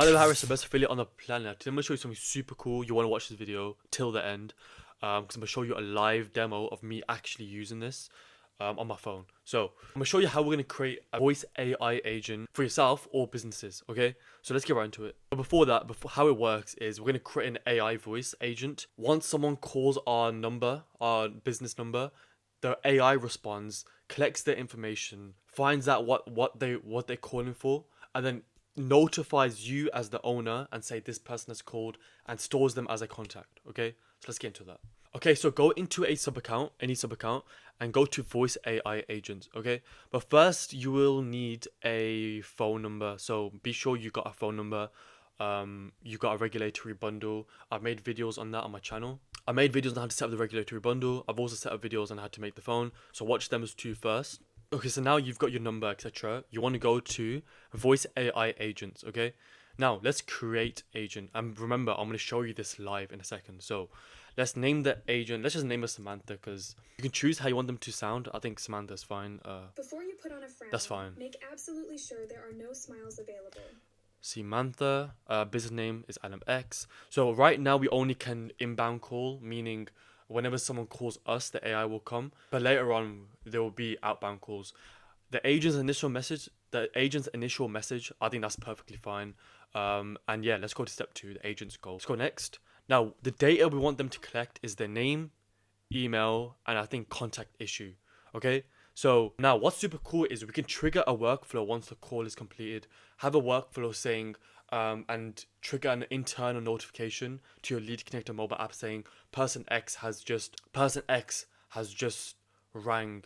Highlevel Harris, the best affiliate on the planet. Today I'm going to show you something super cool. You want to watch this video till the end because I'm going to show you a live demo of me actually using this on my phone. So I'm going to show you how we're going to create a voice AI agent for yourself or businesses, okay? So let's get right into it. But before that, how it works is we're going to create an AI voice agent. Once someone calls our number, our business number, the AI responds, collects their information, finds out what they're calling for, and then notifies you as the owner and say this person has called and stores them as a contact. Okay, so let's get into that. Okay, so go into a sub account, any sub account, and go to voice AI agent. Okay, but first you will need a phone number, so be sure you got a phone number. You got a regulatory bundle. I've made videos on that on my channel. I made videos on how to set up the regulatory bundle. I've also set up videos on how to make the phone, so watch them as two first. Okay, so now you've got your number, etc. You want to go to voice AI agents, okay? Now, let's create agent. And remember, I'm going to show you this live in a second. So, let's name the agent. Let's just name her Samantha because you can choose how you want them to sound. I think Samantha's fine. Before you put on a frown, that's fine. Make absolutely sure there are no smiles available. Samantha, business name is Adam X. So right now we only can inbound call, meaning whenever someone calls us, the AI will come. But later on, there will be outbound calls. The agent's initial message, I think that's perfectly fine. And yeah, let's go to step 2, the agent's goal. Let's go next. Now, the data we want them to collect is their name, email, and I think contact issue. Okay? So now what's super cool is we can trigger a workflow once the call is completed. Have a workflow saying, and trigger an internal notification to your lead connector mobile app saying person X has just rang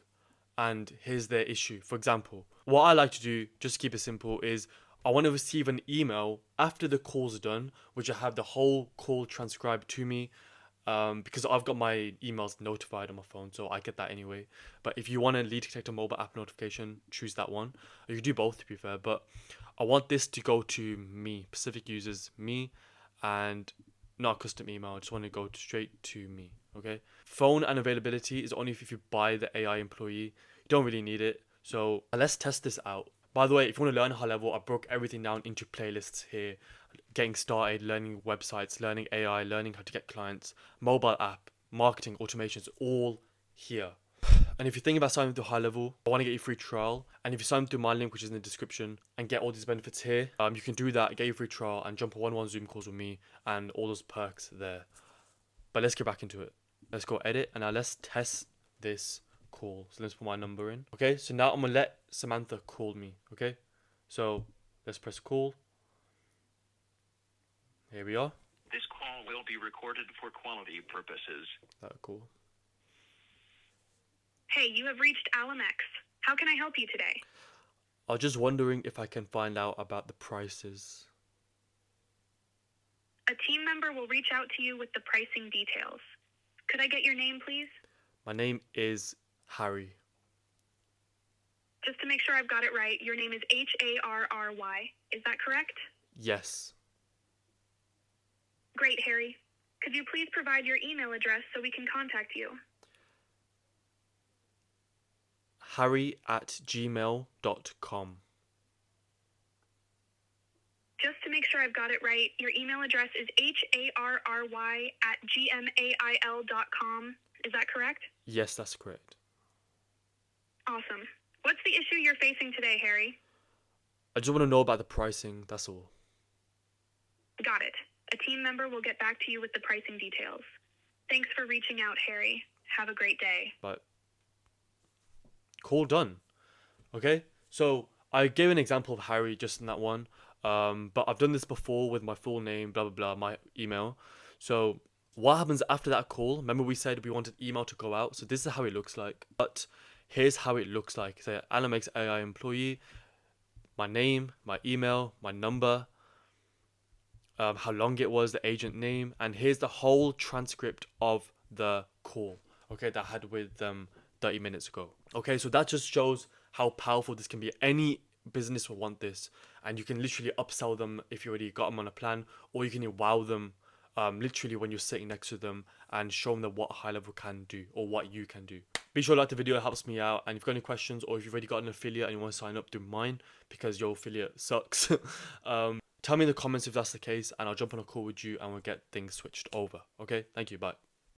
and here's their issue. For example, what I like to do, just to keep it simple, is I want to receive an email after the call's done, which I have the whole call transcribed to me. Because I've got my emails notified on my phone, so I get that anyway. But if you want a lead detector mobile app notification, choose that one. You can do both, to be fair, but I want this to go to me, Pacific users, me, and not custom email. I just want to go straight to me, okay? Phone and availability is only if you buy the AI employee. You don't really need it, so let's test this out. By the way, if you want to learn high level, I broke everything down into playlists here. Getting started, learning websites, learning AI, learning how to get clients, mobile app, marketing, automations, all here. And if you're thinking about signing up to high level, I want to get you a free trial. And if you sign up through my link, which is in the description, and get all these benefits here, you can do that, get your free trial, and jump on one-on-one Zoom calls with me, and all those perks there. But let's get back into it. Let's go edit, and now let's test this call. So let's put my number in. Okay, so now I'm gonna let Samantha call me. Okay, so let's press call. Here we are. This call will be recorded for quality purposes. That's cool. Hey, you have reached Alamex. How can I help you today? I was just wondering if I can find out about the prices. A team member will reach out to you with the pricing details. Could I get your name, please? My name is Harry. Just to make sure I've got it right, your name is Harry. Is that correct? Yes. Great, Harry. Could you please provide your email address so we can contact you? harry@gmail.com. Just to make sure I've got it right, your email address is harry@gmail.com. Is that correct? Yes, that's correct. Awesome. What's the issue you're facing today, Harry? I just want to know about the pricing, that's all. Got it. A team member will get back to you with the pricing details. Thanks for reaching out, Harry. Have a great day. But call done. Okay, so I gave an example of Harry just in that one. But I've done this before with my full name, blah, blah, blah, my email. So what happens after that call? Remember we said we wanted email to go out. So this is how it looks like. But here's how it looks like. Say Alamex AI employee, my name, my email, my number, how long it was, the agent name, and here's the whole transcript of the call, okay, that I had with them 30 minutes ago. Okay, so that just shows how powerful this can be. Any business will want this, and you can literally upsell them if you already got them on a plan, or you can wow them literally when you're sitting next to them and show them what high level can do or what you can do. Be sure to like the video, it helps me out. And if you've got any questions, or if you've already got an affiliate and you want to sign up, do mine because your affiliate sucks. Tell me in the comments if that's the case, and I'll jump on a call with you and we'll get things switched over. Okay, thank you, bye.